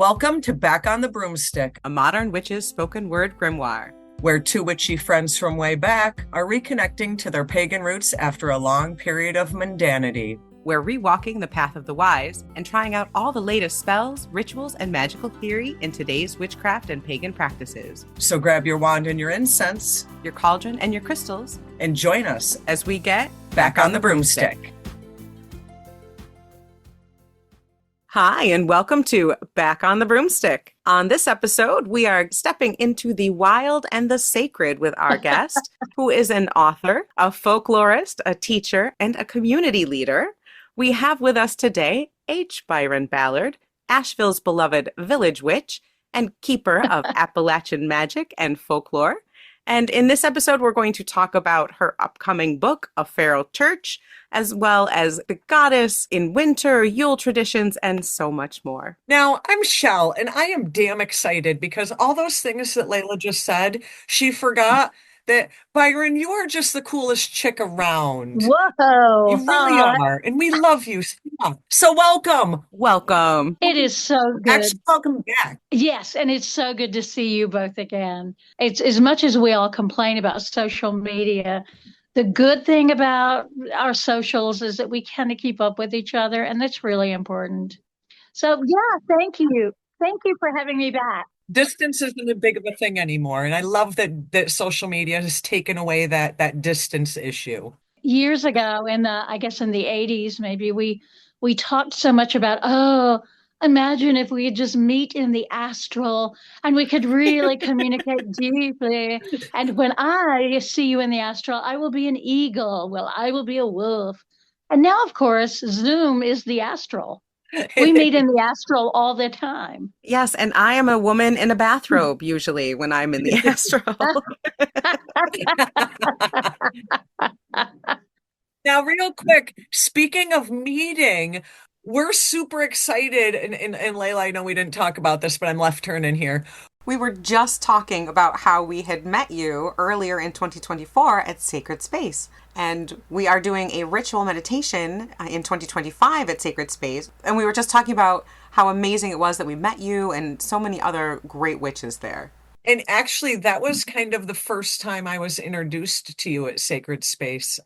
Welcome to Back on the Broomstick, a modern witch's spoken word grimoire, where two witchy friends from way back are reconnecting to their pagan roots after a long period of mundanity. We're rewalking the path of the wise and trying out all the latest spells, rituals, and magical theory in today's witchcraft and pagan practices. So grab your wand and your incense, your cauldron and your crystals, and join us as we get Back on the Broomstick. Hi, and welcome to Back on the Broomstick. On this episode, we are stepping into the wild and the sacred with our guest, who is an author, a folklorist, a teacher, and a community leader. We have with us today H. Byron Ballard, Asheville's beloved village witch and keeper of Appalachian magic and folklore. And in this episode, we're going to talk about her upcoming book, A Feral Church, as well as the goddess in winter, Yule traditions, and so much more. Now, I'm Chelle, and I am damn excited because all those things that Laylla just said, she forgot that, Byron, you are just the coolest chick around. Whoa. You really are, and we love you. So welcome. Welcome. It is so good. Actually, welcome back. Yes, and it's so good to see you both again. It's as much as we all complain about social media, the good thing about our socials is that we kind of keep up with each other, and that's really important. So, yeah, thank you. Thank you for having me back. Distance isn't a big of a thing anymore, and I love that social media has taken away that distance issue. Years ago, in the 80s, maybe we talked so much about, imagine if we could just meet in the astral and we could really communicate deeply. And when I see you in the astral, I will be an eagle. Well, I will be a wolf. And now, of course, Zoom is the astral. We meet in the astral all the time. Yes, and I am a woman in a bathrobe usually when I'm in the astral. Now, real quick, speaking of meeting, we're super excited. And Laylla, I know we didn't talk about this, but I'm left turning here. We were just talking about how we had met you earlier in 2024 at Sacred Space. And we are doing a ritual meditation in 2025 at Sacred Space. And we were just talking about how amazing it was that we met you and so many other great witches there. And actually, that was kind of the first time I was introduced to you at Sacred Space,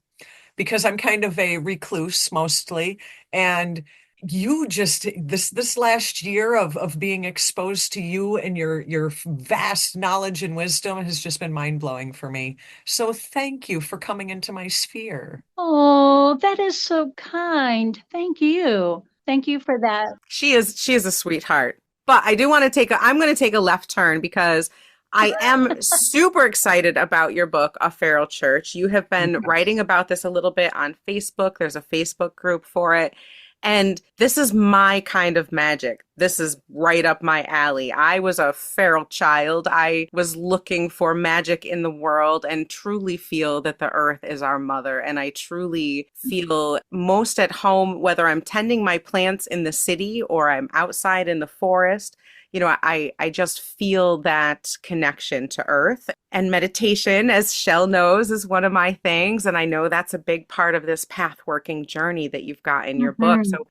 because I'm kind of a recluse mostly. And you just, this last year of being exposed to you and your vast knowledge and wisdom has just been mind-blowing for me. So thank you for coming into my sphere. Oh, that is so kind. Thank you. Thank you for that. She is a sweetheart. But I do want to I'm going to take a left turn because I am super excited about your book, A Feral Church. You have been writing about this a little bit on Facebook. There's a Facebook group for it. And this is my kind of magic. This is right up my alley. I was a feral child. I was looking for magic in the world and truly feel that the earth is our mother. And I truly feel most at home, whether I'm tending my plants in the city or I'm outside in the forest. You know, I just feel that connection to earth. And meditation, as Chelle knows, is one of my things. And I know that's a big part of this path-working journey that you've got in your book. So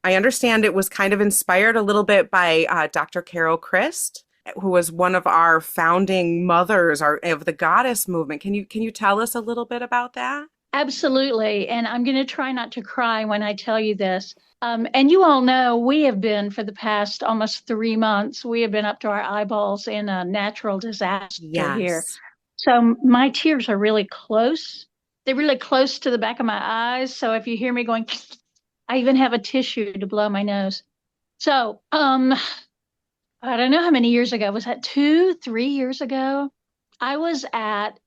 I understand it was kind of inspired a little bit by Dr. Carol Christ, who was one of our founding mothers of the goddess movement. Can you tell us a little bit about that? Absolutely. And I'm going to try not to cry when I tell you this. And you all know we have been, for the past almost 3 months, we have been up to our eyeballs in a natural disaster here. So my tears are really close. They're really close to the back of my eyes. So if you hear me going, I even have a tissue to blow my nose. So I don't know how many years ago. Was that 2-3 years ago? I was at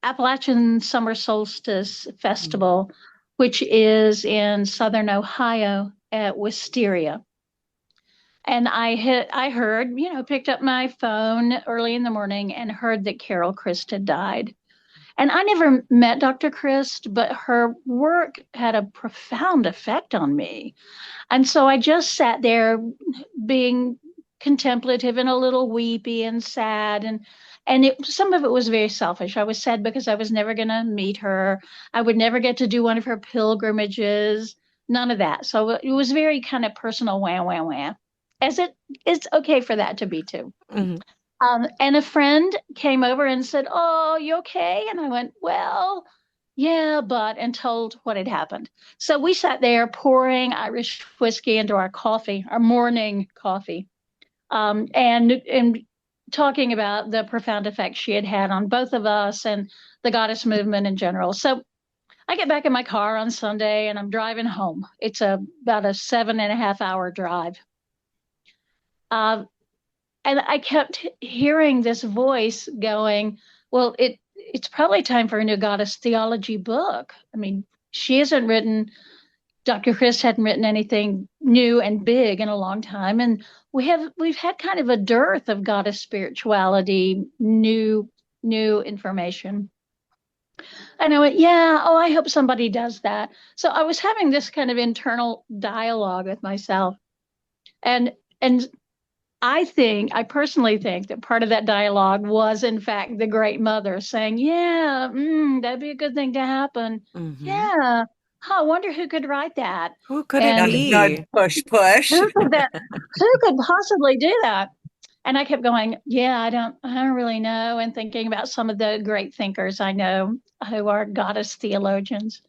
Appalachian Summer Solstice Festival, which is in southern Ohio at Wisteria. And I heard, picked up my phone early in the morning and heard that Carol Christ had died. And I never met Dr. Christ, but her work had a profound effect on me. And so I just sat there being contemplative and a little weepy and sad. And some of it was very selfish. I was sad because I was never going to meet her. I would never get to do one of her pilgrimages, none of that. So it was very kind of personal, wah, wah, wah. as it's okay for that to be too. Mhm. And a friend came over and said, "Oh, you okay?" And I went, "Well, yeah, but," and told what had happened. So we sat there pouring Irish whiskey into our coffee, our morning coffee, and talking about the profound effect she had had on both of us and the goddess movement in general. So I get back in my car on Sunday and I'm driving home. It's about a 7.5 hour drive. Uh, and I kept hearing this voice going, well, it's probably time for a new goddess theology book. I mean, she hasn't written, Dr. Chris hadn't written anything new and big in a long time. And we've had kind of a dearth of goddess spirituality, new information. And I went, yeah, oh, I hope somebody does that. So I was having this kind of internal dialogue with myself. And I personally think that part of that dialogue was, in fact, the Great Mother saying, yeah, that'd be a good thing to happen. Mhm. Yeah. Huh, I wonder who could write that. Who could it And Nudge, nudge, be? push, push. who could possibly do that? And I kept going, yeah, I don't really know. And thinking about some of the great thinkers I know who are goddess theologians.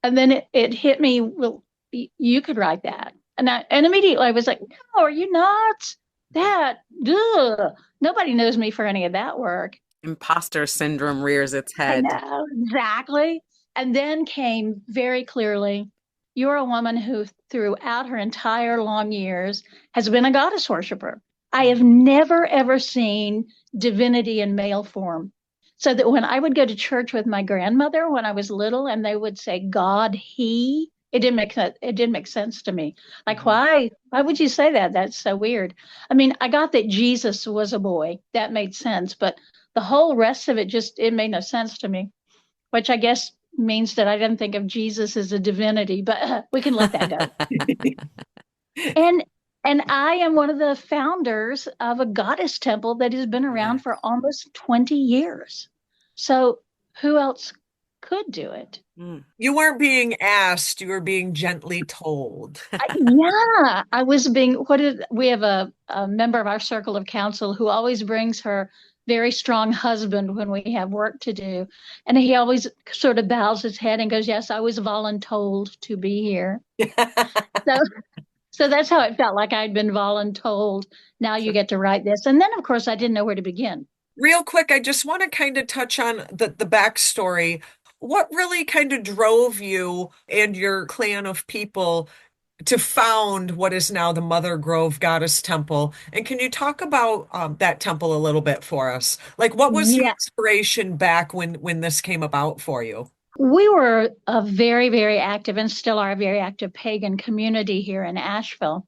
And then it hit me, well, you could write that. And immediately I was like, no, are you nuts? That, ugh. Nobody knows me for any of that work. Imposter syndrome rears its I head. know, exactly. And then came very clearly, you're a woman who, throughout her entire long years, has been a goddess worshiper. I have never, ever seen divinity in male form. So that when I would go to church with my grandmother when I was little and they would say God, he, it didn't make sense to me. Like, Mhm. why would you say that? That's so weird. I mean, I got that Jesus was a boy. That made sense, but the whole rest of it it made no sense to me, which I guess means that I didn't think of Jesus as a divinity, but we can let that go. And and I am one of the founders of a goddess temple that has been around Yes. for almost 20 years. So who else could do it? Mm. You weren't being asked, you were being gently told. Yeah, I was being, we have a member of our circle of council who always brings her very strong husband when we have work to do. And he always sort of bows his head and goes, yes, I was voluntold to be here. So, so that's how it felt like I'd been voluntold. Now you get to write this. And then, of course, I didn't know where to begin. Real quick, I just want to kind of touch on the backstory. What really kind of drove you and your clan of people to found what is now the Mother Grove Goddess Temple? And can you talk about that temple a little bit for us? Like, what was the Yeah, inspiration back when this came about for you? we were a very, very active and still are a very active pagan community here in Asheville.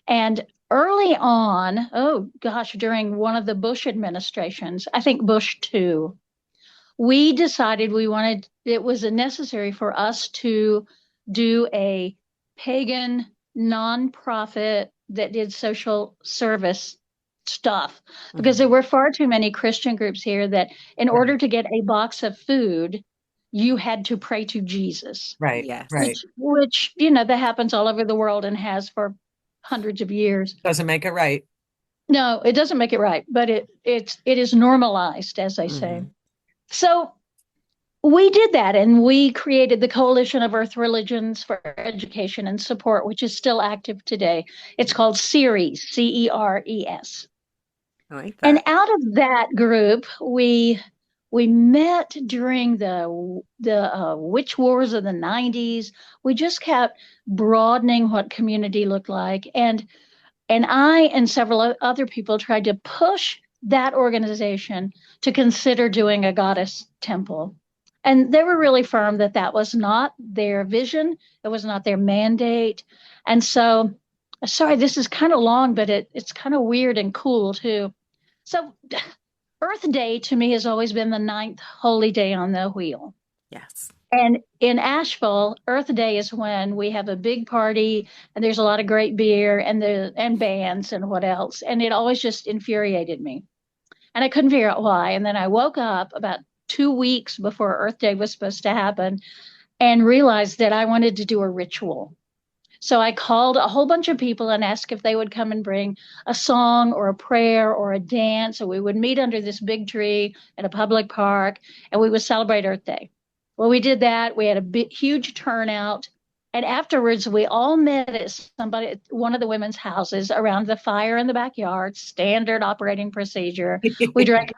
And early on, oh gosh, during one of the Bush administrations, I think Bush 2, we decided it was necessary for us to do a pagan nonprofit that did social service stuff because Mhm. there were far too many Christian groups here that in order to get a box of food, you had to pray to Jesus, Right, Yes. right. which, that happens all over the world and has for hundreds of years. Doesn't make it right. No, it doesn't make it right, but it is normalized, as they say. Mhm. So we did that and we created the Coalition of Earth Religions for Education and Support, which is still active today. It's called CERES, CERES. I like And that. out of that group, we met during the witch wars of the 90s. We just kept broadening what community looked like. And I and several other people tried to push that organization to consider doing a goddess temple. And they were really firm that that was not their vision, it was not their mandate. And so, sorry, this is kind of long, but it's kind of weird and cool too. So, Earth Day to me has always been the ninth holy day on the wheel. Yes. And in Asheville, Earth Day is when we have a big party and there's a lot of great beer and bands and what else. And it always just infuriated me. And I couldn't figure out why. And then I woke up about 2 weeks before Earth Day was supposed to happen and realized that I wanted to do a ritual. So I called a whole bunch of people and asked if they would come and bring a song or a prayer or a dance. And we would meet under this big tree in a public park and we would celebrate Earth Day. Well, we did that. We had a huge turnout. And afterwards, we all met at one of the women's houses around the fire in the backyard, standard operating procedure. We drank,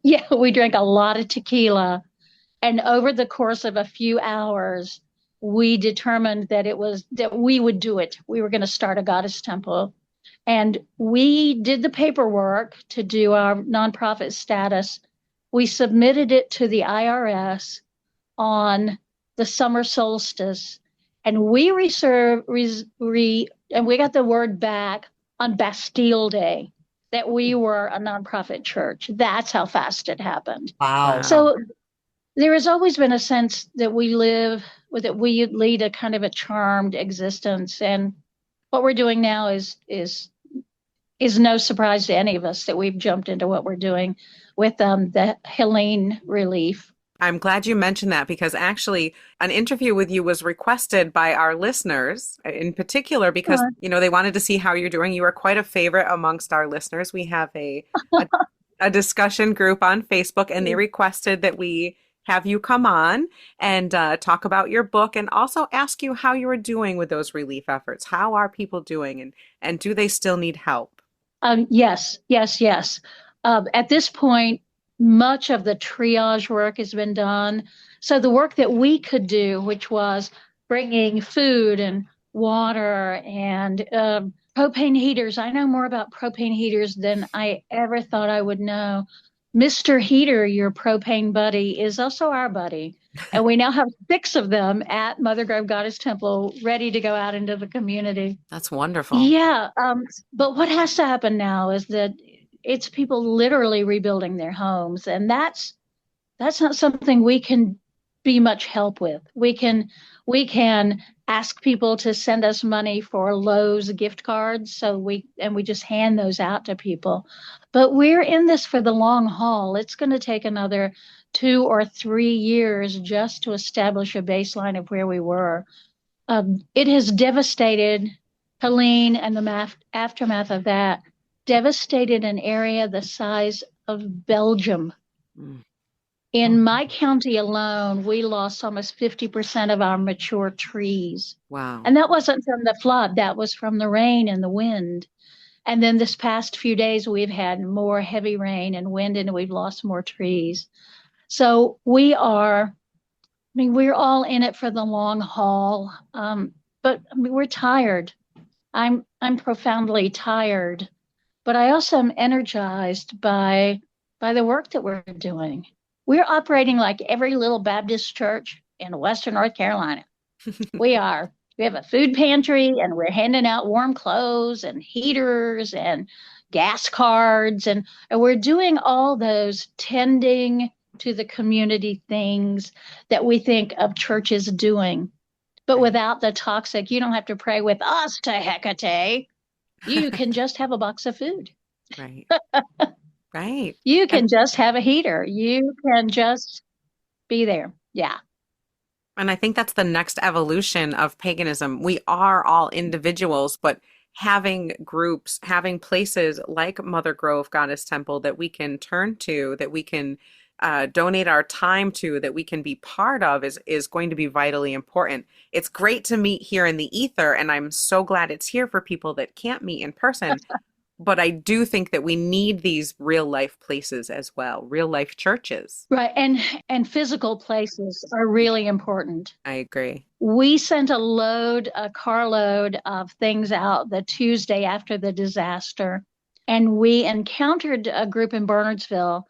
yeah, we drank a lot of tequila. And over the course of a few hours, we determined that we would do it. We were going to start a goddess temple. And we did the paperwork to do our nonprofit status. We submitted it to the IRS on the summer solstice. And we and we got the word back on Bastille Day that we were a nonprofit church. That's how fast it happened. Wow. So there has always been a sense that we lead a kind of a charmed existence. And what we're doing now is no surprise to any of us that we've jumped into what we're doing with the Helene relief. I'm glad you mentioned that because actually an interview with you was requested by our listeners in particular because, they wanted to see how you're doing. You are quite a favorite amongst our listeners. We have a discussion group on Facebook and they requested that we have you come on and talk about your book and also ask you how you are doing with those relief efforts. How are people doing and do they still need help? Yes. At this point, much of the triage work has been done. So the work that we could do, which was bringing food and water and propane heaters. I know more about propane heaters than I ever thought I would know. Mr. Heater, your propane buddy, is also our buddy. And we now have 6 of them at Mother Grove Goddess Temple ready to go out into the community. That's wonderful. Yeah. But what has to happen now is that it's people literally rebuilding their homes. And that's not something we can be much help with. We can ask people to send us money for Lowe's gift cards. So we just hand those out to people. But we're in this for the long haul. It's going to take another 2 or 3 years just to establish a baseline of where we were. It has devastated Helene and the aftermath of that, devastated an area the size of Belgium. In my county alone, we lost almost 50% of our mature trees. Wow. And that wasn't from the flood. That was from the rain and the wind. And then this past few days, we've had more heavy rain and wind, and we've lost more trees. So we're all in it for the long haul. But we're tired. I'm profoundly tired. But I also am energized by the work that we're doing. We're operating like every little Baptist church in Western North Carolina. We are. We have a food pantry and we're handing out warm clothes and heaters and gas cards. And we're doing all those tending to the community things that we think of churches doing. But without the toxic, you don't have to pray with us to Hecate. You can just have a box of food. Right. Right. You can just have a heater. You can just be there. Yeah. And I think that's the next evolution of paganism. We are all individuals, but having groups, having places like Mother Grove Goddess Temple that we can turn to, that we can donate our time to, that we can be part of is going to be vitally important. It's great to meet here in the ether, and I'm so glad it's here for people that can't meet in person. But I do think that we need these real life places as well, real life churches. Right. And physical places are really important. I agree. We sent a carload of things out the Tuesday after the disaster. And we encountered a group in Bernardsville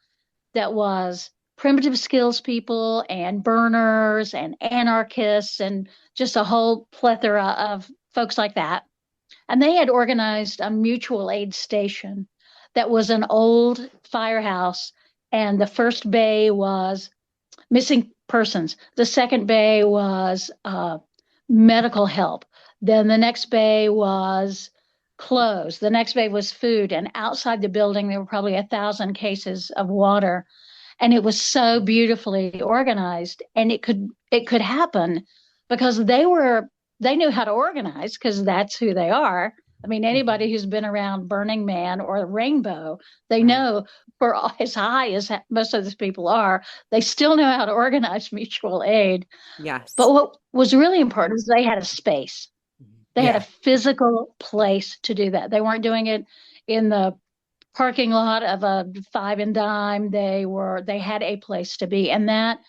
that was primitive skills people and burners and anarchists and just a whole plethora of folks like that. And they had organized a mutual aid station that was an old firehouse. And the first bay was missing persons. The second bay was medical help. Then the next bay was clothes. The next bay was food. And outside the building, there were probably 1,000 cases of water. And it was so beautifully organized. And it could happen because they were they knew how to organize because that's who they are. I mean, anybody who's been around Burning Man or Rainbow, they Right. know for as high as most of these people are, they still know how to organize mutual aid. Yes. But what was really important is they had a space. They had a Yeah, physical place to do that. They weren't doing it in the parking lot of a five and dime. They had a place to be. And that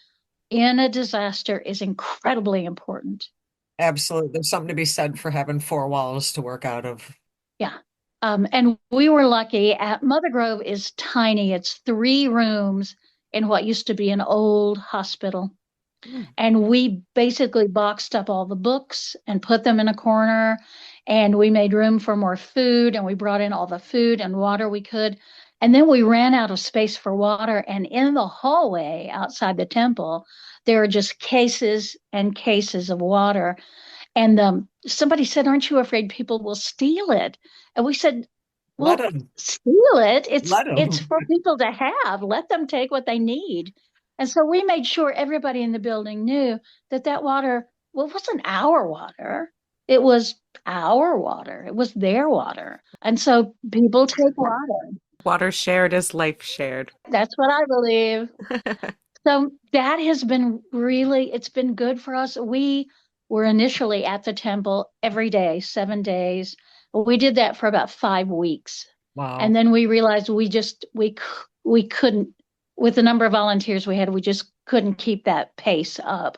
in a disaster is incredibly important. absolutely. There's something to be said for having four walls to work out of. Yeah. And we were lucky. Mother Grove is tiny. It's 3 rooms in what used to be an old hospital. Mm. And we basically boxed up all the books and put them in a corner. And we made room for more food. And we brought in all the food and water we could. And then we ran out of space for water. And in the hallway outside the temple, there are just cases and cases of water. And somebody said, "Aren't you afraid people will steal it?" And we said, Let "Well, them, steal it. let It's them. for people to have. Let them take what they need." And so we made sure everybody in the building knew that that water, well, it wasn't our water. It was our water. It was their water. And so people take water. Water shared is life shared. That's what I believe. So that has been really, it's been good for us. We were initially at the temple every day, 7 days. We did that for about 5 weeks. Wow. And then we realized we couldn't, with the number of volunteers we had, we just couldn't keep that pace up.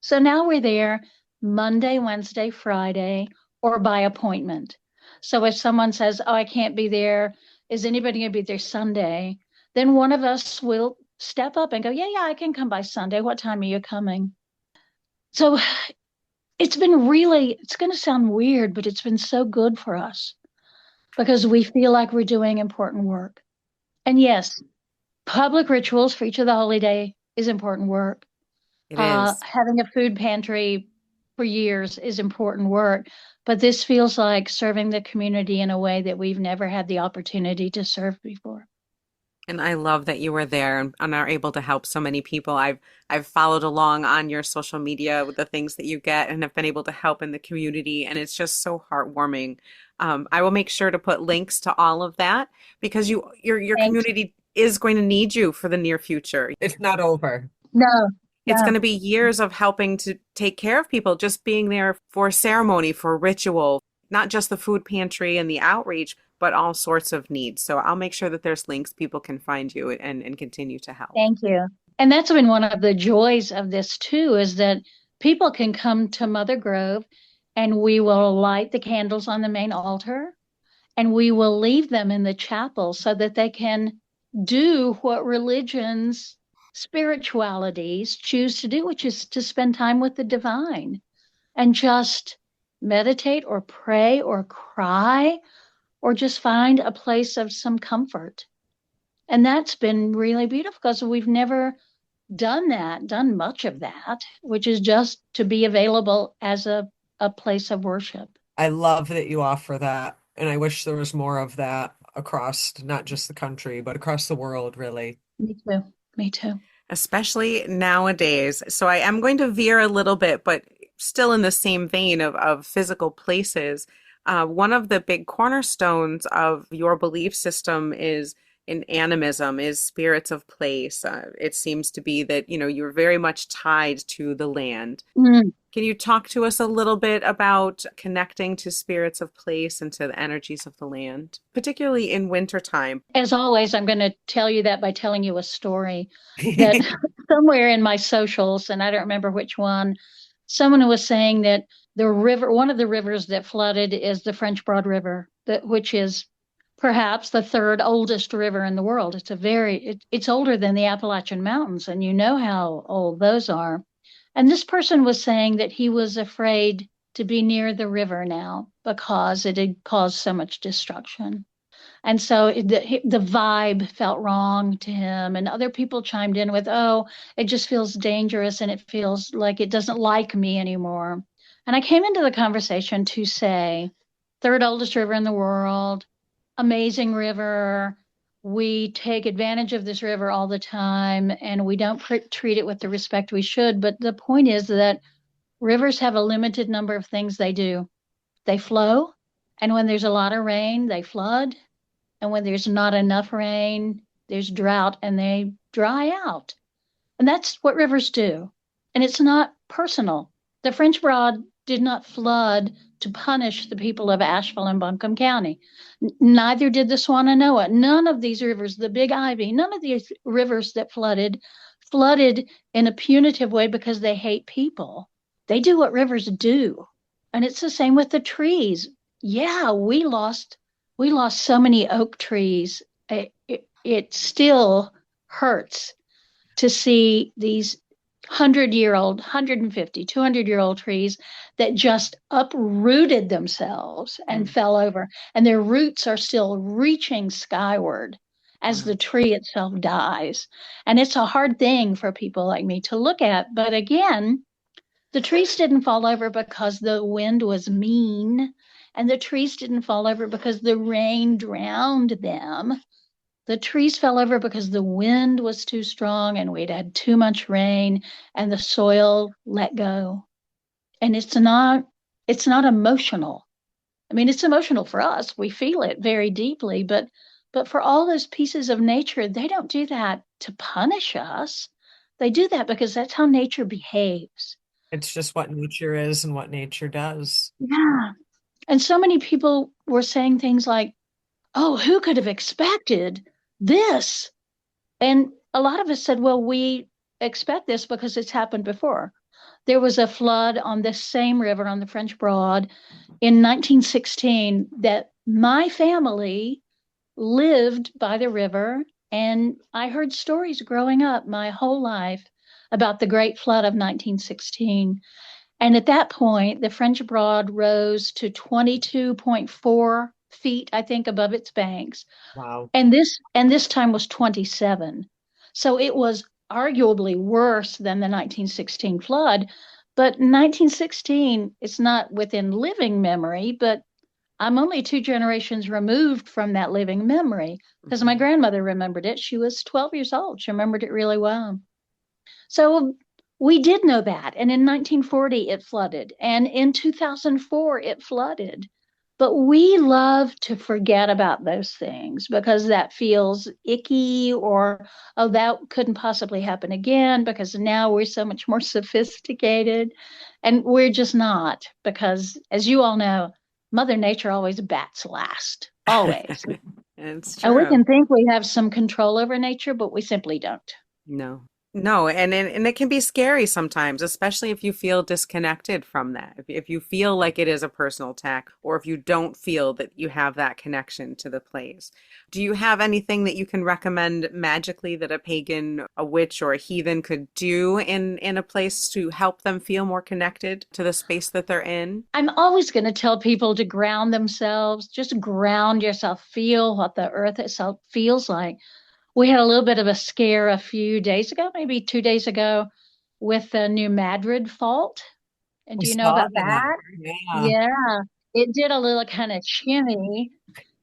So now we're there Monday, Wednesday, Friday, or by appointment. So if someone says, "Oh, I can't be there, is anybody going to be there Sunday?" Then one of us will step up and go, "Yeah, I can come by Sunday. What time are you coming?" So it's been really, it's going to sound weird, but it's been so good for us because we feel like we're doing important work. And yes, public rituals for each of the holy day is important work. It is. Having a food pantry for years is important work, but this feels like serving the community in a way that we've never had the opportunity to serve before. And I love that you were there and are able to help so many people. I've followed along on your social media with the things that you get and have been able to help in the community, and it's just so heartwarming. I will make sure to put links to all of that because your Thank community is going to need you for the near future. It's not over. No, It's going no. to be years of helping to take care of people, just being there for ceremony, for ritual, not just the food pantry and the outreach, but all sorts of needs. So I'll make sure that there's links people can find you and continue to help. Thank you. And that's been one of the joys of this too, is that people can come to Mother Grove and we will light the candles on the main altar and we will leave them in the chapel so that they can do what religions, spiritualities choose to do, which is to spend time with the divine and just meditate or pray or cry or just find a place of some comfort. And that's been really beautiful because we've never done much of that, which is just to be available as a place of worship. I love that you offer that. And I wish there was more of that across not just the country, but across the world, really. Me too. Me too. Especially nowadays. So I am going to veer a little bit, but still in the same vein of physical places. One of the big cornerstones of your belief system is in animism, is spirits of place. It seems to be that, you're very much tied to the land. Mm. Can you talk to us a little bit about connecting to spirits of place and to the energies of the land, particularly in wintertime? As always, I'm going to tell you that by telling you a story that somewhere in my socials, and I don't remember which one, someone was saying that the river, one of the rivers that flooded is the French Broad River, which is perhaps the third oldest river in the world. It's older than the Appalachian Mountains, and you know how old those are. And this person was saying that he was afraid to be near the river now because it had caused so much destruction. And so the vibe felt wrong to him. And other people chimed in with, "Oh, it just feels dangerous and it feels like it doesn't like me anymore." And I came into the conversation to say, third oldest river in the world, amazing river. We take advantage of this river all the time and we don't treat it with the respect we should. But the point is that Rivers have a limited number of things they do. They flow, and when there's a lot of rain, they flood. And when there's not enough rain, there's drought and they dry out. And that's what rivers do. And it's not personal. The French Broad did not flood to punish the people of Asheville and Buncombe County. Neither did the Swananoa. None of these rivers, the Big Ivy, none of these rivers that flooded in a punitive way because they hate people. They do what rivers do. And it's the same with the trees. Yeah, we lost so many oak trees. It still hurts to see these 100-year-old, 150, 200-year-old trees that just uprooted themselves and fell over. And their roots are still reaching skyward as the tree itself dies. And it's a hard thing for people like me to look at. But again, the trees didn't fall over because the wind was mean. And the trees didn't fall over because the rain drowned them. The trees fell over because the wind was too strong and we'd had too much rain and the soil let go. And it's not emotional. I mean, it's emotional for us. We feel it very deeply, but for all those pieces of nature, they don't do that to punish us. They do that because that's how nature behaves. It's just what nature is and what nature does. Yeah. And so many people were saying things like, oh, who could have expected this? And a lot of us said, well, we expect this because it's happened before. There was a flood on this same river on the French Broad in 1916 that my family lived by the river. And I heard stories growing up my whole life about the Great Flood of 1916. And at that point, the French Broad rose to 22.4 feet, I think, above its banks. Wow. And this time was 27. So it was arguably worse than the 1916 flood. But 1916, it's not within living memory, but I'm only 2 generations removed from that living memory because my grandmother remembered it. She was 12 years old. She remembered it really well. So we did know that. And in 1940, it flooded. And in 2004, it flooded. But we love to forget about those things because that feels icky or, oh, that couldn't possibly happen again because now we're so much more sophisticated. And we're just not because, as you all know, Mother Nature always bats last, always. It's And we true. can think we have some control over nature, but we simply don't. No, and it can be scary sometimes, especially if you feel disconnected from that. If you feel like it is a personal attack, or if you don't feel that you have that connection to the place. Do you have anything that you can recommend magically that a pagan, a witch, or a heathen could do in a place to help them feel more connected to the space that they're in? I'm always going to tell people to ground themselves. Just ground yourself. Feel what the earth itself feels like. We had a little bit of a scare a few days ago, maybe 2 days ago, with the New Madrid fault. And I do you know saw about that. that? Yeah. Yeah, it did a little kind of shimmy.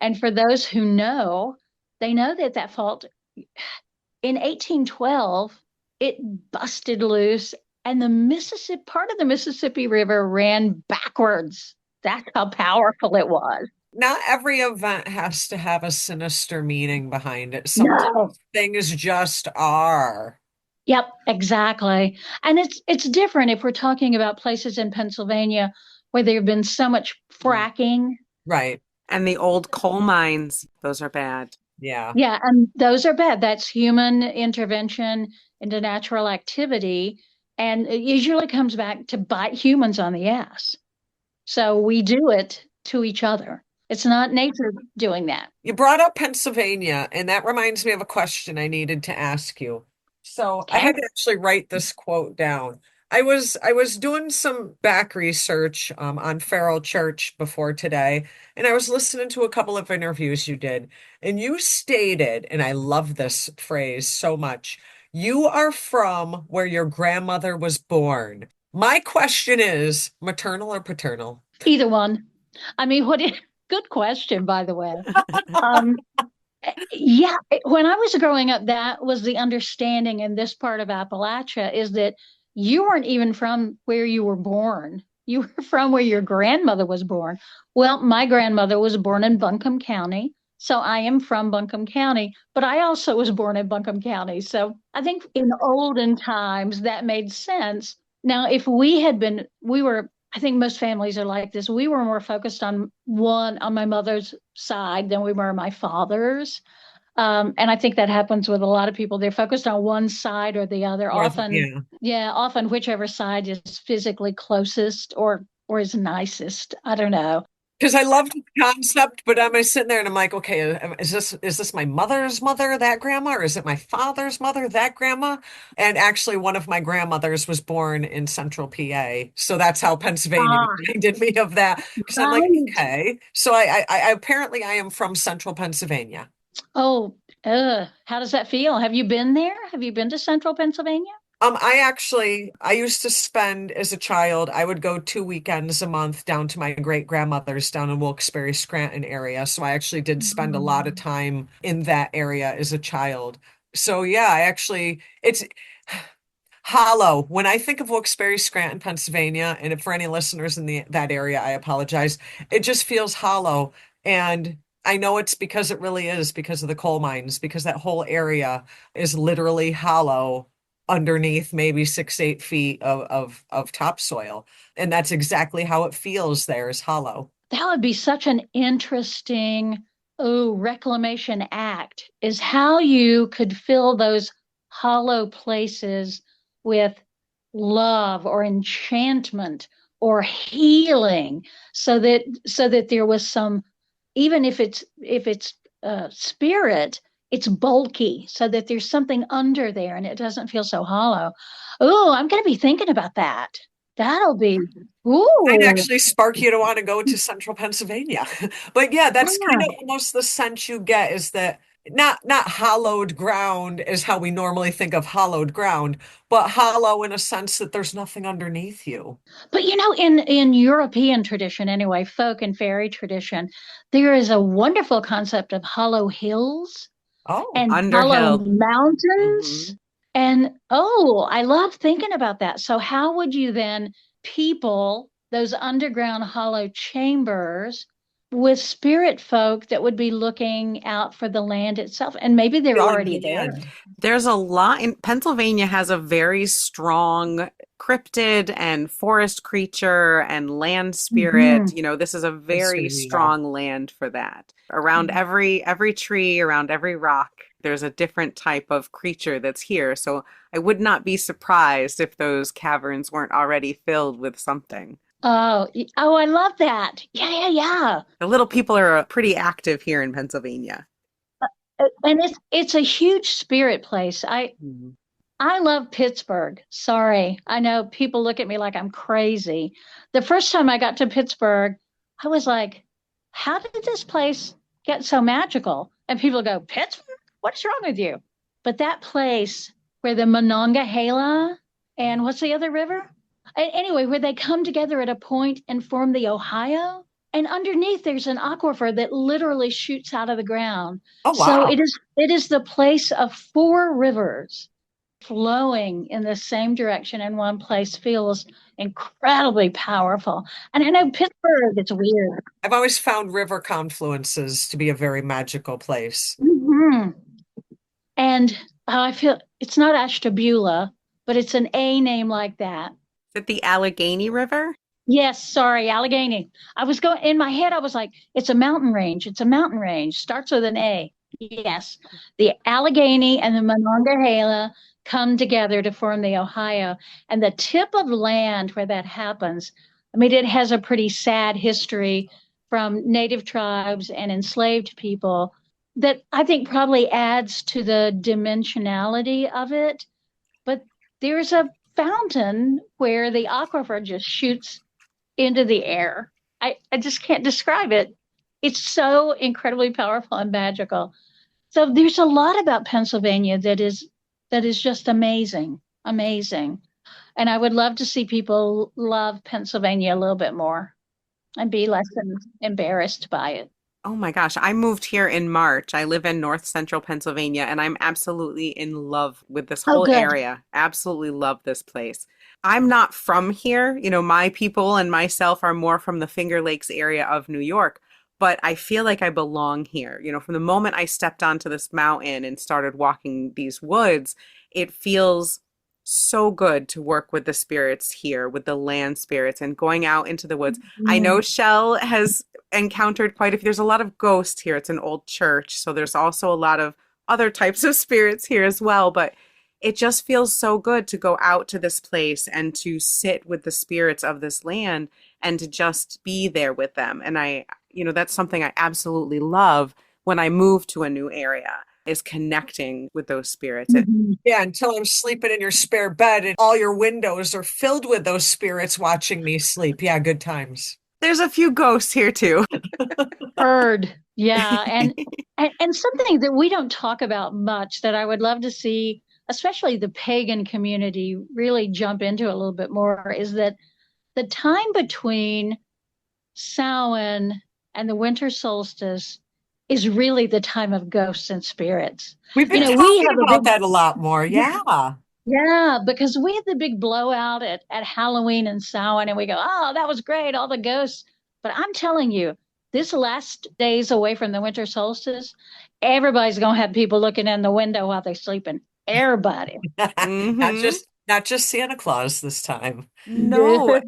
And for those who know, they know that that fault in 1812, it busted loose and the Mississippi, part of the Mississippi River ran backwards. That's how powerful it was. Not every event has to have a sinister meaning behind it. No. Sometimes things just are. Yep, exactly. And it's different if we're talking about places in Pennsylvania where there have been so much fracking. Right. And the old coal mines, those are bad. Yeah. Yeah, and those are bad. That's human intervention into natural activity. And it usually comes back to bite humans on the ass. So we do it to each other. It's not nature doing that. You brought up Pennsylvania, and that reminds me of a question I needed to ask you. So I Okay. had to actually write this quote down. I was doing some back research on Farrell Church before today, and I was listening to a couple of interviews you did, and you stated, and I love this phrase so much, you are from where your grandmother was born. My question is, maternal or paternal? Either one. I mean, good question, by the way. Um, yeah, when I was growing up, that was the understanding in this part of Appalachia is that you weren't even from where you were born. You were from where your grandmother was born. Well, my grandmother was born in Buncombe County. So I am from Buncombe County, but I also was born in Buncombe County. So I think in olden times that made sense. Now, if we had been, we were, I think most families are like this. We were more focused on on my mother's side than we were my father's. And I think that happens with a lot of people. They're focused on one side or the other. Often, Yeah. yeah, often whichever side is physically closest or is nicest. I don't know. Because I loved the concept, but I'm sitting there and I'm like, okay, is this my mother's mother, that grandma, or is it my father's mother, that grandma? And actually, one of my grandmothers was born in Central PA, so that's how Pennsylvania Ah, reminded me of that. Because I'm like, right. okay, so I apparently I am from Central Pennsylvania. Oh, how does that feel? Have you been there? Have you been to Central Pennsylvania? I used to spend as a child, I would go 2 weekends a month down to my great grandmother's down in Wilkes-Barre, Scranton area. So I actually did spend a lot of Mm. time in that area as a child. So yeah, it's hollow. When I think of Wilkes-Barre, Scranton, Pennsylvania, and if for any listeners in that area, I apologize. It just feels hollow. And I know it's because it really is because of the coal mines, because that whole area is literally hollow underneath maybe 6, 8 feet of topsoil. And that's exactly how it feels there is hollow. That would be such an interesting, reclamation act, is how you could fill those hollow places with love or enchantment or healing so that there was some, even if it's spirit, it's bulky so that there's something under there and it doesn't feel so hollow. Oh, I'm going to be thinking about that. That'll be, Might ooh, actually spark you to want to go to central Pennsylvania. But yeah, that's kind yeah. of almost the sense you get is that not hallowed ground is how we normally think of hallowed ground, but hollow in a sense that there's nothing underneath you. But in European tradition anyway, folk and fairy tradition, there is a wonderful concept of hollow hills Oh, and hollow Underhill. mountains. Hmm. And I love thinking about that. So how would you then people those underground hollow chambers with spirit folk that would be looking out for the land itself? And maybe they're feeling already the there. land. There's a lot in Pennsylvania has a very strong cryptid and forest creature and land spirit. Mhm. You know, this is a very Pennsylvania. strong land for that. Around every tree, around every rock, there's a different type of creature that's here. So I would not be surprised if those caverns weren't already filled with something. Oh, I love that. Yeah, yeah, yeah. The little people are pretty active here in Pennsylvania. And it's a huge spirit place. Mhm. I love Pittsburgh. Sorry. I know people look at me like I'm crazy. The first time I got to Pittsburgh, I was like, how did this place get so magical? And people go, Pittsburgh? What's wrong with you? But that place where the Monongahela and what's the other river? Anyway, where they come together at a point and form the Ohio. And underneath there's an aquifer that literally shoots out of the ground. Oh, So wow. it is the place of four rivers flowing in the same direction in one place feels incredibly powerful. And I know Pittsburgh, it's weird. I've always found river confluences to be a very magical place. Mhm. And I feel it's not Ashtabula, but it's an A name like that. Is it the Allegheny River? Yes, sorry, Allegheny. I was going in my head, I was like, it's a mountain range. It's a mountain range. Starts with an A. Yes. The Allegheny and the Monongahela come together to form the Ohio. And the tip of land where that happens, I mean, it has a pretty sad history from native tribes and enslaved people that I think probably adds to the dimensionality of it. But there's a fountain where the aquifer just shoots into the air. I just can't describe it. It's so incredibly powerful and magical. So there's a lot about Pennsylvania that is just amazing, amazing. And I would love to see people love Pennsylvania a little bit more and be less embarrassed by it. Oh my gosh, I moved here in March. I live in North Central Pennsylvania, and I'm absolutely in love with this Oh, whole good. area. Absolutely love this place. I'm not from here. My people and myself are more from the Finger Lakes area of New York, but I feel like I belong here. From the moment I stepped onto this mountain and started walking these woods, it feels so good to work with the spirits here, with the land spirits and going out into the woods. I know Mm. Chelle has encountered quite a few. There's a lot of ghosts here. It's an old church, so there's also a lot of other types of spirits here as well. But it just feels so good to go out to this place and to sit with the spirits of this land and to just be there with them. And that's something I absolutely love when I move to a new area is connecting with those spirits. Mhm. Yeah, until I'm sleeping in your spare bed and all your windows are filled with those spirits watching me sleep. Yeah, good times. There's a few ghosts here too. Heard. Yeah. And something that we don't talk about much that I would love to see, especially the pagan community, really jump into a little bit more is that the time between Samhain and the winter solstice is really the time of ghosts and spirits. We've been We talking have a big, about that a lot more. Yeah. yeah, because we had the big blowout at Halloween and Samhain, and we go, oh, that was great, all the ghosts. But I'm telling you, this last days away from the winter solstice, everybody's gonna have people looking in the window while they're sleeping. Everybody. Not Hmm. just Santa Claus this time. No,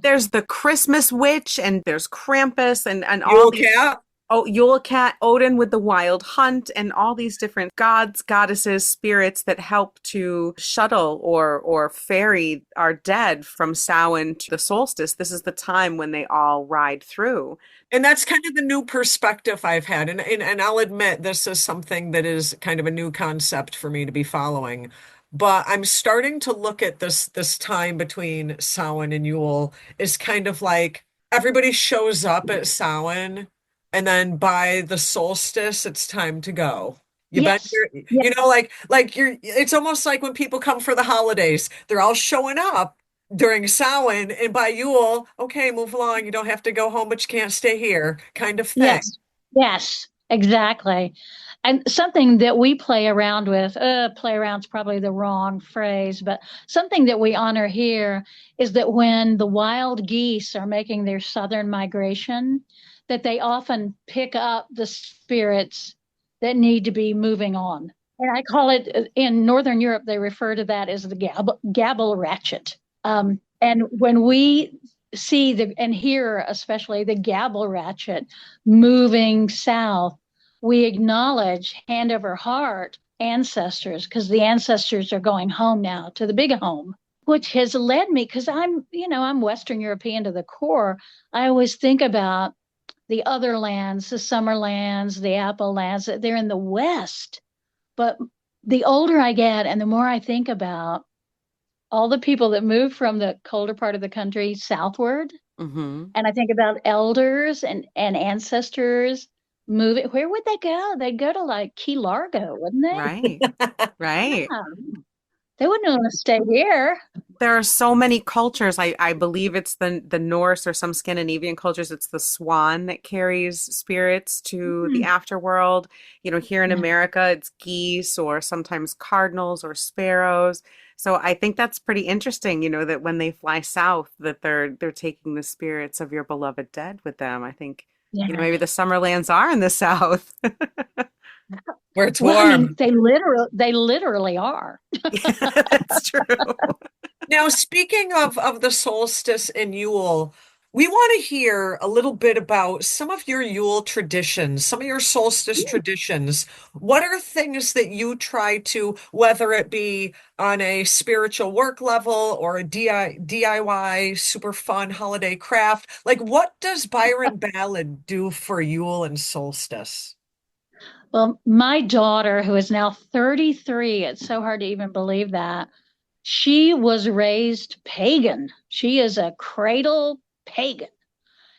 there's the Christmas witch and there's Krampus and all Yule these. Cat. Oh, Yule Cat, Odin with the Wild Hunt, and all these different gods, goddesses, spirits that help to shuttle or ferry our dead from Samhain to the solstice. This is the time when they all ride through. And that's kind of the new perspective I've had. And I'll admit this is something that is kind of a new concept for me to be following. But I'm starting to look at this time between Samhain and Yule is kind of like everybody shows up at Samhain, and then by the solstice, it's time to go. You been Yes. here, Yeah. like you're, it's almost like when people come for the holidays, they're all showing up during Samhain, and by Yule, okay, move along. You don't have to go home, but you can't stay here, kind of thing. Yes. Yes. Exactly. And something that we play around with, play around's probably the wrong phrase, but something that we honor here is that when the wild geese are making their southern migration, that they often pick up the spirits that need to be moving on. And I call it in Northern Europe, they refer to that as the gabble ratchet. And when we see and hear especially the gabble ratchet moving south, we acknowledge hand over heart ancestors because the ancestors are going home now to the big home, which has led me because I'm Western European to the core. I always think about the other lands, the summer lands, the apple lands, they're in the West. But the older I get and the more I think about all the people that moved from the colder part of the country southward, Hmm. and I think about elders and ancestors moving. Where would they go? They'd go to like Key Largo, wouldn't they? Right, right. Yeah, they wouldn't want to stay here. There are so many cultures. I believe it's the Norse or some Scandinavian cultures. It's the swan that carries spirits to the Hmm. afterworld. Here in Yeah. America, it's geese or sometimes cardinals or sparrows. So I think that's pretty interesting, that when they fly south, that they're taking the spirits of your beloved dead with them. I think, Yeah. maybe the summer lands are in the south. Where it's Well, I mean, warm. they literally are. That's true. Now, speaking of the solstice and Yule, we want to hear a little bit about some of your Yule traditions, some of your solstice traditions. What are things that you try to, whether it be on a spiritual work level or a DIY super fun holiday craft? Like, what does Byron Ballard do for Yule and solstice? Well, my daughter, who is now 33, it's so hard to even believe that, she was raised pagan. She is a cradle pagan.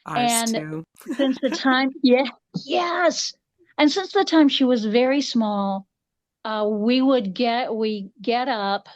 Ours And too. since the time, yeah, yes. And since the time she was very small, we get up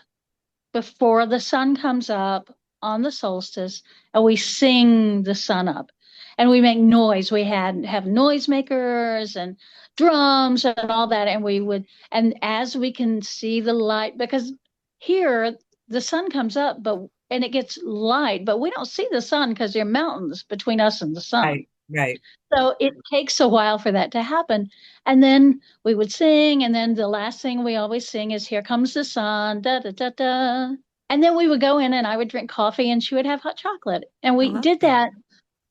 before the sun comes up on the solstice and we sing the sun up. and we make noise. We have noisemakers and drums and all that, and we would, and as we can see the light, because here the sun comes up, but and it gets light, but we don't see the sun because there are mountains between us and the sun. Right, right. So it takes a while for that to happen. And then we would sing, and then the last thing we always sing is "Here Comes the Sun," da da da da. And then we would go in and I would drink coffee and she would have hot chocolate. And I we love did that. that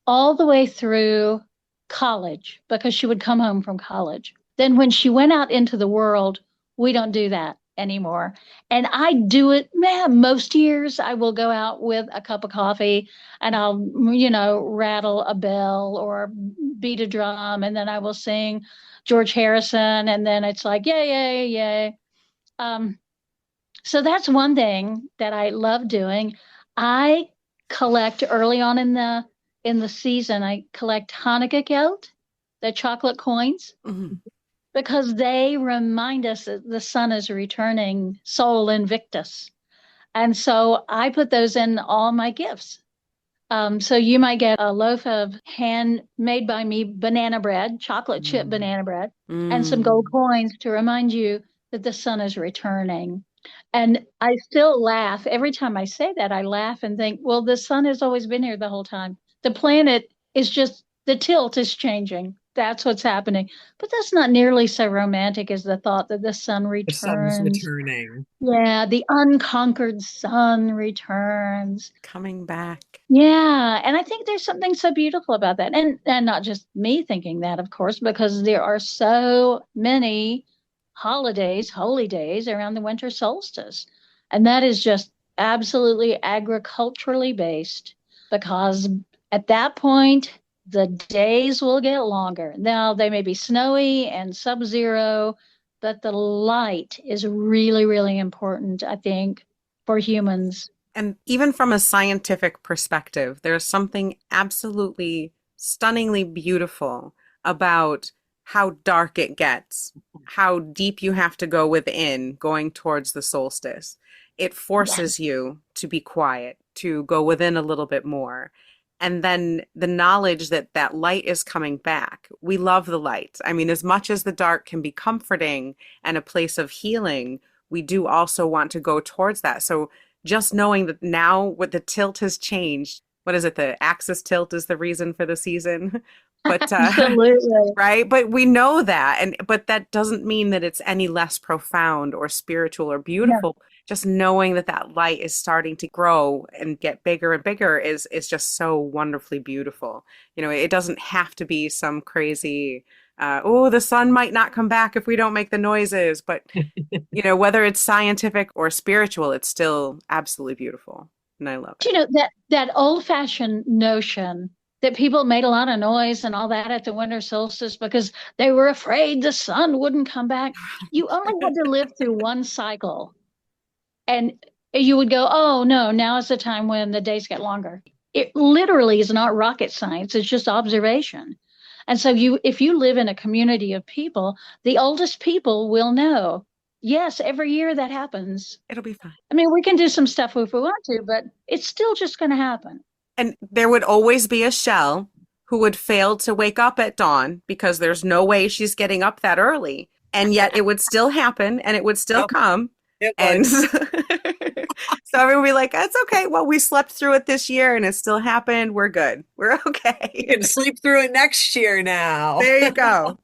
all the way through college because she would come home from college. Then when she went out into the world, we don't do that anymore. And I do it, man, most years I will go out with a cup of coffee and I'll, rattle a bell or beat a drum, and then I will sing George Harrison, and then it's like, yay, yay, yay. Um, so that's one thing that I love doing. I collect early on in the season, I collect Hanukkah geld, the chocolate coins, Mhm. because they remind us that the sun is returning, Sol Invictus. And so I put those in all my gifts. So you might get a loaf of handmade by me banana bread, chocolate chip Mm. banana bread, and some gold Mm. coins to remind you that the sun is returning. And I still laugh every time I say that. I laugh and think, well, the sun has always been here the whole time. The planet is just, the tilt is changing. That's what's happening. But that's not nearly so romantic as the thought that the sun The sun's returns. returning. Yeah, the unconquered sun returns. Coming back. Yeah, and I think there's something so beautiful about that. And not just me thinking that, of course, because there are so many holidays, holy days around the winter solstice. And that is just absolutely agriculturally based because at that point the days will get longer. Now they may be snowy and sub-zero, but the light is really, really important, I think, for humans. And even from a scientific perspective, there's something absolutely stunningly beautiful about how dark it gets, how deep you have to go within going towards the solstice. It Yeah. forces you to be quiet, to go within a little bit more. And then the knowledge that that light is coming back. We love the light. I mean, as much as the dark can be comforting and a place of healing, we do also want to go towards that. So just knowing that now what the tilt has changed. What is it? The axis tilt is the reason for the season. But Absolutely. right? But we know that, and but that doesn't mean that it's any less profound or spiritual or No. beautiful. Just knowing that that light is starting to grow and get bigger and bigger is just so wonderfully beautiful. You know, it doesn't have to be some crazy, oh, the sun might not come back if we don't make the noises, but you know, whether it's scientific or spiritual, it's still absolutely beautiful. And I love it. That old-fashioned notion that people made a lot of noise and all that at the winter solstice because they were afraid the sun wouldn't come back. You only had to live through one cycle, and you would go, "Oh no, now is the time when the days get longer." It literally is not rocket science, it's just observation. And so if you live in a community of people, the oldest people will know. Yes, every year that happens. It'll be fine. I mean, we can do some stuff if we want to, but it's still just going to happen. And there would always be a Shell who would fail to wake up at dawn because there's no way she's getting up that early. And yet it would still happen and it would still Yep, come. it And would. so everyone would be like, that's okay. Well, we slept through it this year and it still happened. We're good. We're You okay. can sleep through it next year now. There you go.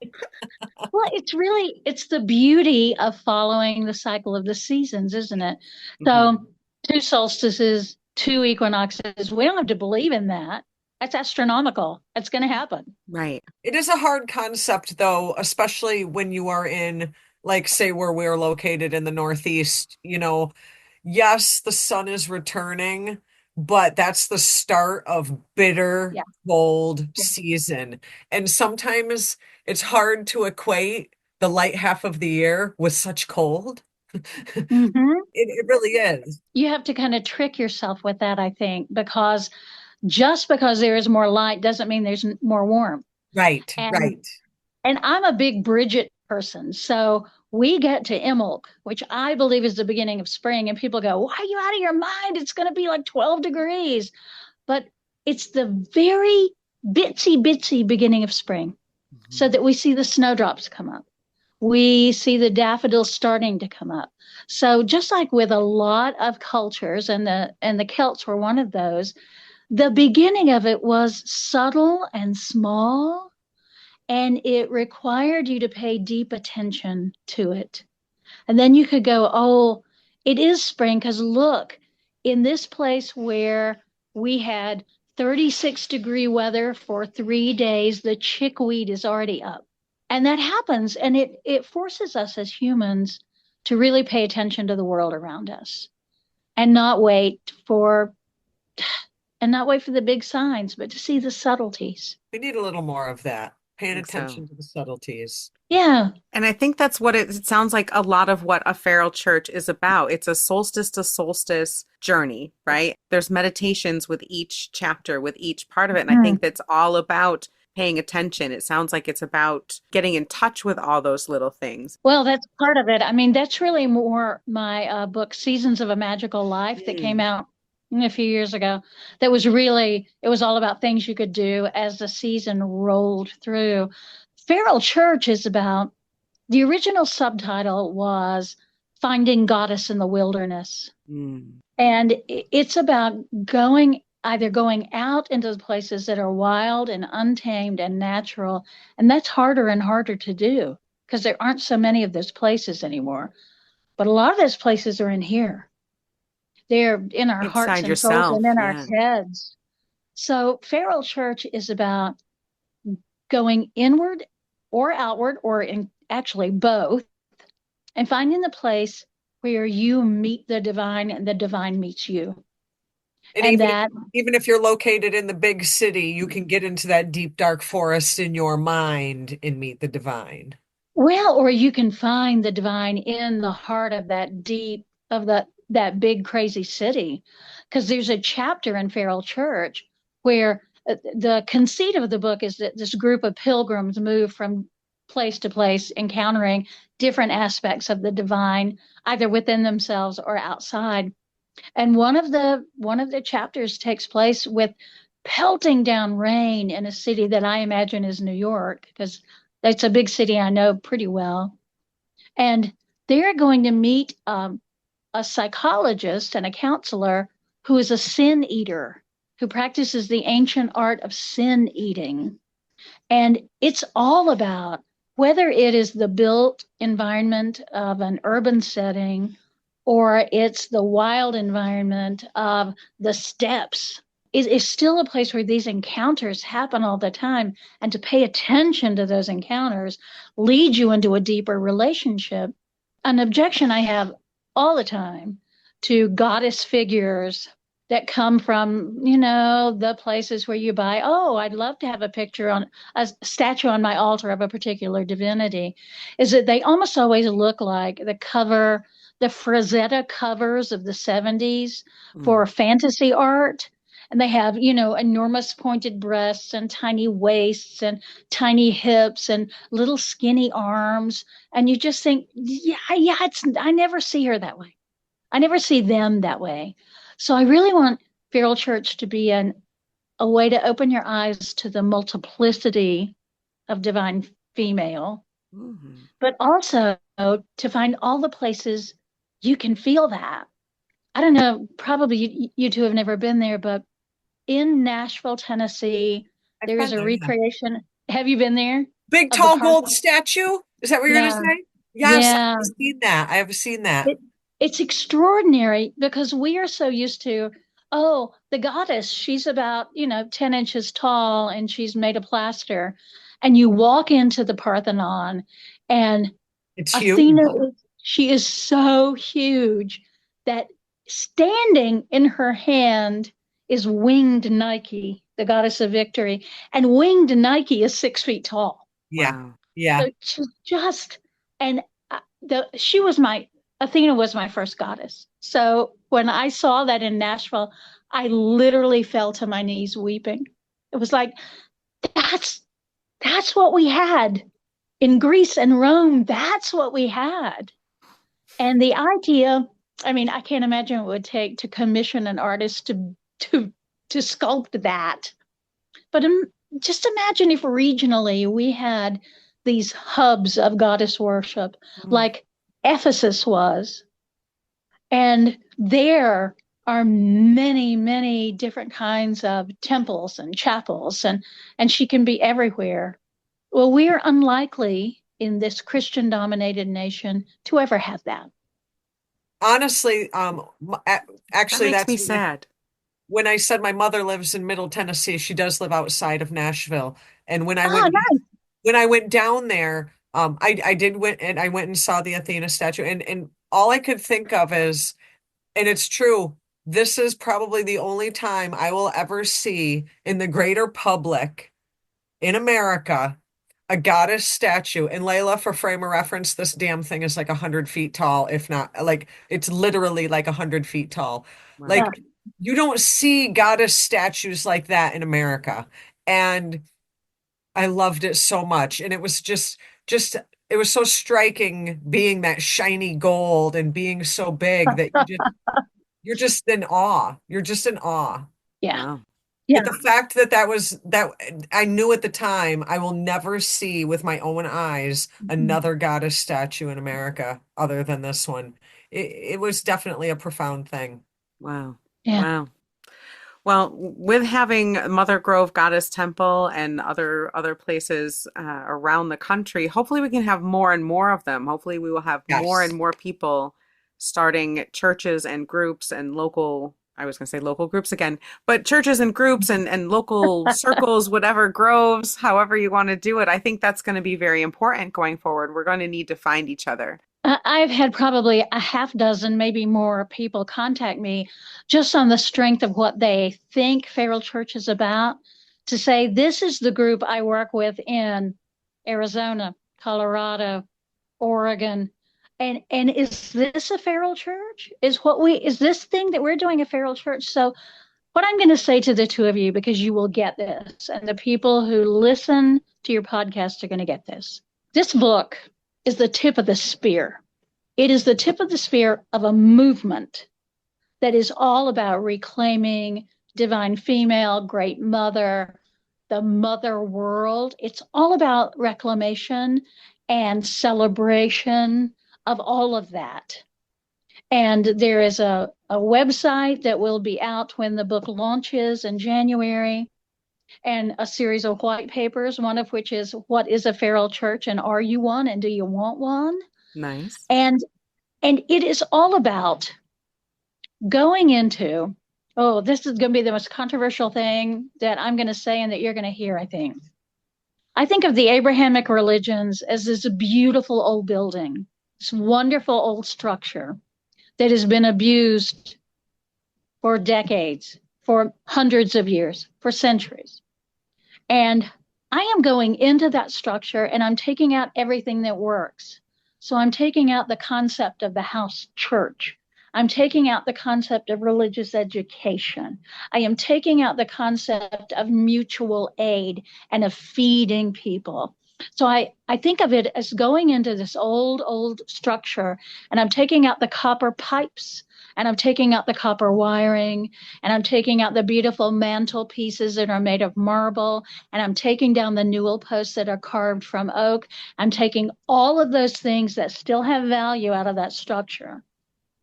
Well, it's the beauty of following the cycle of the seasons, isn't it? Mhm. So, two solstices, two equinoxes, we don't have to believe in that. That's astronomical. It's going to happen. Right. It is a hard concept, though, especially when you are in, like, say, where we're located in the Northeast. Yes, the sun is returning, but that's the start of bitter, Yeah. cold Yeah. season. And sometimes it's hard to equate the light half of the year with such cold. It, Hmm. it really is. You have to kind of trick yourself with that, I think, because just because there is more light doesn't mean there's more warmth. Right, And right. And I'm a big Bridget person. So we get to Imbolc, which I believe is the beginning of spring. And people go, why are you out of your mind? It's going to be like 12 degrees. But it's the very bitsy beginning of spring, so that we see the snowdrops come up. We see the daffodils starting to come up. So just like with a lot of cultures, and the Celts were one of those, the beginning of it was subtle and small, and it required you to pay deep attention to it. And then you could go, oh, it is spring, because look, in this place where we had 36-degree weather for 3 days, the chickweed is already up. And that happens, and it forces us as humans to really pay attention to the world around us, and not wait for the big signs, but to see the subtleties. We need a little more of that. Paying Think so. attention to the subtleties. Yeah. And I think that's what it sounds like, a lot of what a feral church is about. It's a solstice to solstice journey, right? There's meditations with each chapter, with each part of it. And I think that's all about paying attention. It sounds like it's about getting in touch with all those little things. Well, that's part of it. I mean, that's really more my book, Seasons of a Magical Life, that came out a few years ago. That was really, it was all about things you could do as the season rolled through. Feral Church is about, the original subtitle was Finding Goddess in the Wilderness. And it's about either going out into the places that are wild and untamed and natural. And that's harder and harder to do, because there aren't so many of those places anymore. But a lot of those places are in here. They're in our hearts and souls and in our heads. So Feral Church is about going inward or outward, or actually both, and finding the place where you meet the divine and the divine meets you. And even if you're located in the big city, you can get into that deep, dark forest in your mind and meet the divine. Well, or you can find the divine in the heart of that that big, crazy city. Because there's a chapter in Feral Church where the conceit of the book is that this group of pilgrims move from place to place, encountering different aspects of the divine, either within themselves or outside. And one of the chapters takes place with pelting down rain in a city that I imagine is New York, because that's a big city I know pretty well. And they're going to meet a psychologist and a counselor who is a sin eater, who practices the ancient art of sin eating. And it's all about whether it is the built environment of an urban setting, or it's the wild environment of the steppes. It is still a place where these encounters happen all the time. And to pay attention to those encounters leads you into a deeper relationship. An objection I have all the time to goddess figures that come from, the places where you buy, oh, I'd love to have a statue on my altar of a particular divinity, is that they almost always look like the Frazetta covers of the 70s for fantasy art. And they have, enormous pointed breasts and tiny waists and tiny hips and little skinny arms. And you just think, I never see her that way. I never see them that way. So I really want Feral Church to be a way to open your eyes to the multiplicity of divine female, but also to find all the places you can feel that. I don't know, probably you two have never been there, but in Nashville, Tennessee, there is a recreation. Have you been there? Big, tall gold statue? Is that what you're going to say? Yes, yeah. I've seen that. I have seen that. It's extraordinary, because we are so used to, oh, the goddess, she's about, 10 inches tall and she's made of plaster. And you walk into the Parthenon and it's Athena, huge. She is so huge that standing in her hand is winged Nike, the goddess of victory. And winged Nike is 6 feet tall. Yeah. Wow. Yeah. So she's just, and Athena was my first goddess. So when I saw that in Nashville, I literally fell to my knees weeping. It was like, that's what we had in Greece and Rome. That's what we had. And the idea, I mean, I can't imagine what it would take to commission an artist to sculpt that. But just imagine if regionally we had these hubs of goddess worship, Mm. like Ephesus was. And there are many, many different kinds of temples and chapels, and she can be everywhere. Well, we are unlikely in this Christian dominated nation to ever have that. Honestly, That actually, makes that's me sad. when I said my mother lives in Middle Tennessee. She does live outside of Nashville. And Oh, nice. when I went down there, I did went and I went and saw the Athena statue, and all I could think of is, and it's true, this is probably the only time I will ever see in the greater public in America a goddess statue. And Layla, for frame of reference, this damn thing is like 100 feet tall, if not like it's literally like 100 feet tall. Wow. Yeah. Like you don't see goddess statues like that in America. And I loved it so much. And it was just it was so striking being that shiny gold and being so big that you're just in awe. You're just in awe. Yeah. Wow. Yeah. But the fact that that I knew at the time I will never see with my own eyes another goddess statue in America other than this one. It was definitely a profound thing. Wow. Yeah. Wow. Well, with having Mother Grove Goddess Temple and other places around the country, hopefully we can have more and more of them. Hopefully we will have more and Yes. more people starting churches and groups and local, I was going to say local groups again, but churches and groups and local circles, whatever, groves, however you want to do it. I think that's going to be very important going forward. We're going to need to find each other. I've had probably a half dozen, maybe more people contact me just on the strength of what they think Feral Church is about to say, this is the group I work with in Arizona, Colorado, Oregon. And is this a feral church? Is this thing that we're doing a feral church? So what I'm going to say to the two of you, because you will get this, and the people who listen to your podcast are going to get this. This book is the tip of the spear. It is the tip of the spear of a movement that is all about reclaiming divine female, great mother, the mother world. It's all about reclamation and celebration of all of that. And there is a website that will be out when the book launches in January, and a series of white papers, one of which is what is a feral church and are you one and do you want one? Nice. And it is all about going into, oh, this is going to be the most controversial thing that I'm going to say and that you're going to hear, I think. I think of the Abrahamic religions as this beautiful old building, this wonderful old structure that has been abused for decades, for hundreds of years, for centuries. And I am going into that structure and I'm taking out everything that works. So I'm taking out the concept of the house church. I'm taking out the concept of religious education. I am taking out the concept of mutual aid and of feeding people. So I think of it as going into this old structure, and I'm taking out the copper pipes, and I'm taking out the copper wiring, and I'm taking out the beautiful mantle pieces that are made of marble, and I'm taking down the newel posts that are carved from oak. I'm taking all of those things that still have value out of that structure,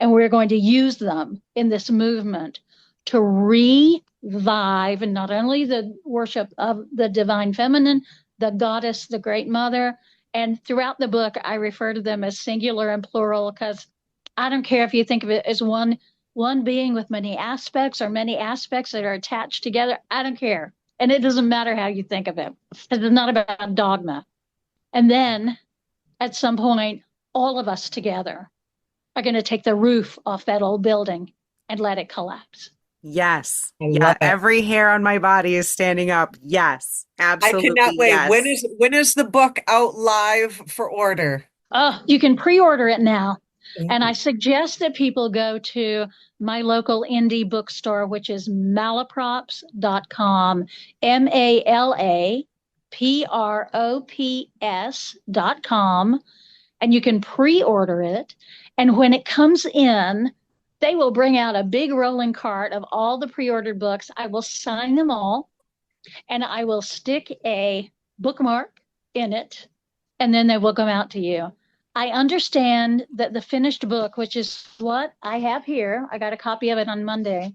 and we're going to use them in this movement to revive not only the worship of the divine feminine, the goddess, the great mother. And throughout the book, I refer to them as singular and plural because I don't care if you think of it as one being with many aspects or many aspects that are attached together. I don't care. And it doesn't matter how you think of it. It's not about dogma. And then at some point, all of us together are going to take the roof off that old building and let it collapse. Yes. I Yeah. love it. Every hair on my body is standing up. Yes. I cannot Absolutely. wait. Yes. When is the book out live for order? Oh, you can pre-order it now. And I Ooh. suggest that people go to my local indie bookstore, which is malaprops.com, malaprops.com. And you can pre-order it. And when it comes in, they will bring out a big rolling cart of all the pre-ordered books. I will sign them all. and I will stick a bookmark in it, and then they will come out to you. I understand that the finished book, which is what I have here, I got a copy of it on Monday.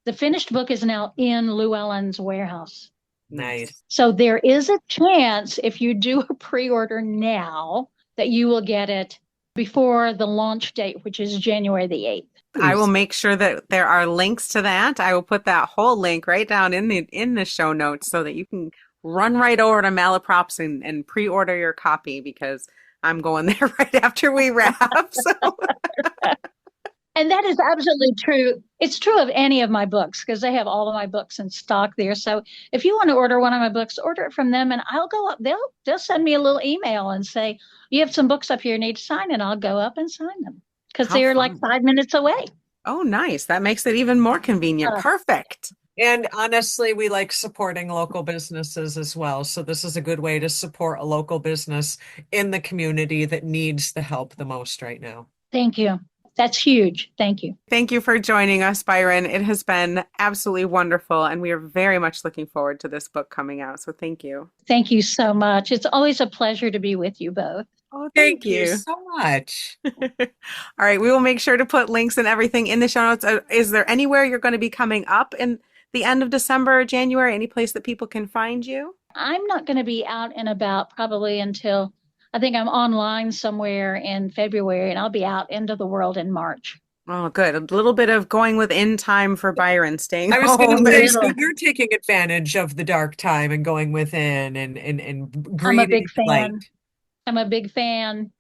The finished book is now in Llewellyn's warehouse. Nice. So there is a chance if you do a pre-order now that you will get it before the launch date, which is January the 8th. I will make sure that there are links to that. I will put that whole link right down in the show notes so that you can run right over to Malaprops and pre-order your copy, because I'm going there right after we wrap. So. And that is absolutely true. It's true of any of my books because they have all of my books in stock there. So if you want to order one of my books, order it from them and I'll go up. They'll send me a little email and say, you have some books up here you need to sign, and I'll go up and sign them because they're like 5 minutes away. Oh, nice. That makes it even more convenient. Perfect. And honestly, we like supporting local businesses as well. So this is a good way to support a local business in the community that needs the help the most right now. Thank you. That's huge. Thank you. Thank you for joining us, Byron. It has been absolutely wonderful, and we are very much looking forward to this book coming out. So thank you. Thank you so much. It's always a pleasure to be with you both. Oh, thank you so much. All right. We will make sure to put links and everything in the show notes. Is there anywhere you're going to be coming up in the end of December or January? Any place that people can find you? I'm not going to be out and about probably until I think I'm online somewhere in February, and I'll be out into the world in March. Oh, good. A little bit of going within time for Byron, staying I was home. going to say, so you're taking advantage of the dark time and going within and breathing. I'm a big fan. light. I'm a big fan.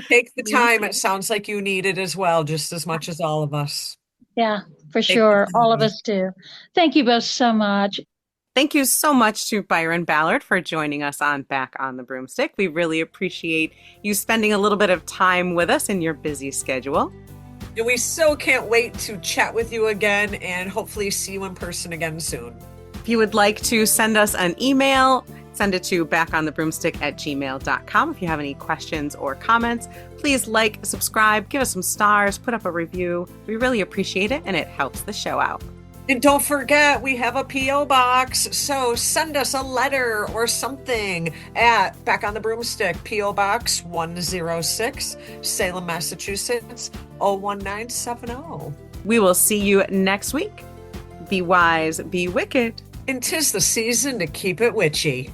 Take the time. It sounds like you need it as well, just as much as all of us. Yeah, for sure. All of us do. Thank you both so much. Thank you so much to Byron Ballard for joining us on Back on the Broomstick. We really appreciate you spending a little bit of time with us in your busy schedule. And we so can't wait to chat with you again and hopefully see you in person again soon. If you would like to send us an email, send it to backonthebroomstick@gmail.com. If you have any questions or comments, please like, subscribe, give us some stars, put up a review. We really appreciate it, and it helps the show out. And don't forget, we have a P.O. box, so send us a letter or something at Back on the Broomstick, P.O. Box 106, Salem, Massachusetts, 01970. We will see you next week. Be wise, be wicked. And 'tis the season to keep it witchy.